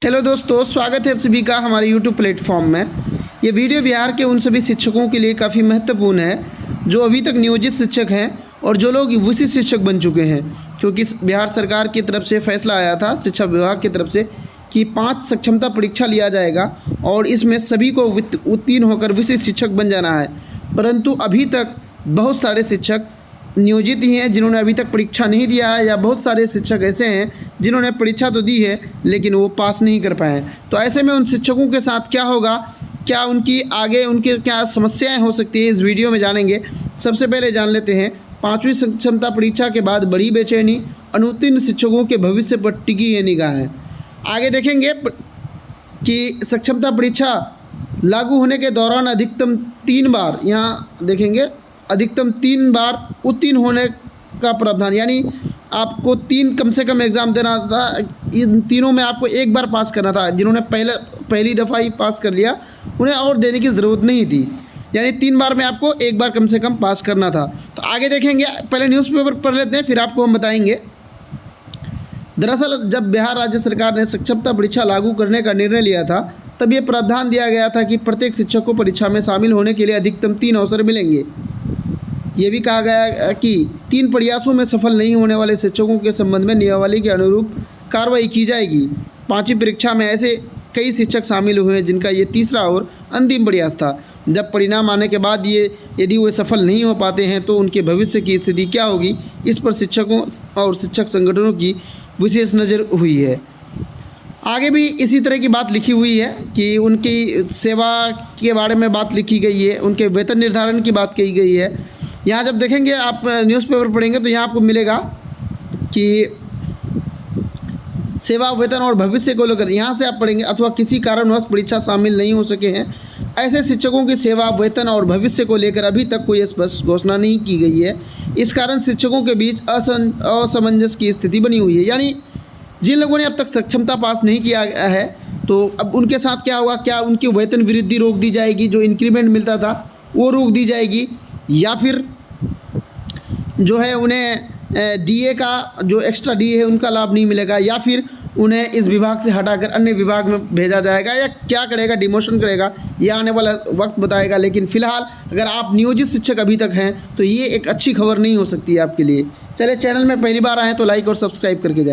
Hello दोस्तों, स्वागत है आप सभी का हमारे यूट्यूब प्लेटफॉर्म में। ये वीडियो बिहार के उन सभी शिक्षकों के लिए काफ़ी महत्वपूर्ण है जो अभी तक नियोजित शिक्षक हैं और जो लोग विशिष्ट शिक्षक बन चुके हैं, क्योंकि बिहार सरकार की तरफ से फैसला आया था शिक्षा विभाग की तरफ से कि 5 सक्षमता परीक्षा लिया जाएगा और इसमें सभी को उत्तीर्ण होकर विशिष्ट शिक्षक बन जाना है। परंतु अभी तक बहुत सारे शिक्षक नियोजित ही हैं जिन्होंने अभी तक परीक्षा नहीं दिया है, या बहुत सारे शिक्षक ऐसे हैं जिन्होंने परीक्षा तो दी है लेकिन वो पास नहीं कर पाए हैं। तो ऐसे में उन शिक्षकों के साथ क्या होगा, क्या उनकी आगे उनके क्या समस्याएं हो सकती है, इस वीडियो में जानेंगे। सबसे पहले जान लेते हैं 5वीं सक्षमता परीक्षा के बाद बड़ी बेचैनी, अनुत्तीर्ण शिक्षकों के भविष्य पर टिकी है निगाहें। आगे देखेंगे कि सक्षमता परीक्षा लागू होने के दौरान अधिकतम 3 बार, यहाँ देखेंगे अधिकतम 3 बार उत्तीर्ण होने का प्रावधान, यानी आपको 3 कम से कम एग्ज़ाम देना था। इन तीनों में आपको 1 बार पास करना था। जिन्होंने पहली दफ़ा ही पास कर लिया उन्हें और देने की ज़रूरत नहीं थी, यानी 3 बार में आपको 1 बार कम से कम पास करना था। तो आगे देखेंगे, पहले न्यूज़पेपर पढ़ लेते हैं फिर आपको हम बताएंगे। दरअसल जब बिहार राज्य सरकार ने सक्षमता परीक्षा लागू करने का निर्णय लिया था तब ये प्रावधान दिया गया था कि प्रत्येक शिक्षक को परीक्षा में शामिल होने के लिए अधिकतम 3 अवसर मिलेंगे। ये भी कहा गया कि 3 प्रयासों में सफल नहीं होने वाले शिक्षकों के संबंध में नियमावली के अनुरूप कार्रवाई की जाएगी। 5वीं परीक्षा में ऐसे कई शिक्षक शामिल हुए हैं जिनका ये तीसरा और अंतिम प्रयास था। जब परिणाम आने के बाद यदि वे सफल नहीं हो पाते हैं तो उनके भविष्य की स्थिति क्या होगी, इस पर शिक्षकों और शिक्षक संगठनों की विशेष नज़र हुई है। आगे भी इसी तरह की बात लिखी हुई है कि उनकी सेवा के बारे में बात लिखी गई है, उनके वेतन निर्धारण की बात कही गई है। यहाँ जब देखेंगे आप न्यूज़पेपर पढ़ेंगे तो यहाँ आपको मिलेगा कि सेवा, वेतन और भविष्य को लेकर यहाँ से आप पढ़ेंगे, अथवा किसी कारणवश परीक्षा शामिल नहीं हो सके हैं ऐसे शिक्षकों की सेवा, वेतन और भविष्य को लेकर अभी तक कोई स्पष्ट घोषणा नहीं की गई है। इस कारण शिक्षकों के बीच असमंजस की स्थिति बनी हुई है। यानी जिन लोगों ने अब तक सक्षमता पास नहीं किया है तो अब उनके साथ क्या होगा, क्या उनकी वेतन वृद्धि रोक दी जाएगी, जो इंक्रीमेंट मिलता था वो रोक दी जाएगी, या फिर जो है उन्हें डीए का जो एक्स्ट्रा डीए है उनका लाभ नहीं मिलेगा, या फिर उन्हें इस विभाग से हटाकर अन्य विभाग में भेजा जाएगा, या क्या करेगा, डिमोशन करेगा, ये आने वाला वक्त बताएगा। लेकिन फ़िलहाल अगर आप नियोजित शिक्षक अभी तक हैं तो ये एक अच्छी खबर नहीं हो सकती है आपके लिए। चलिए, चैनल में पहली बार आए तो लाइक और सब्सक्राइब करके जाए।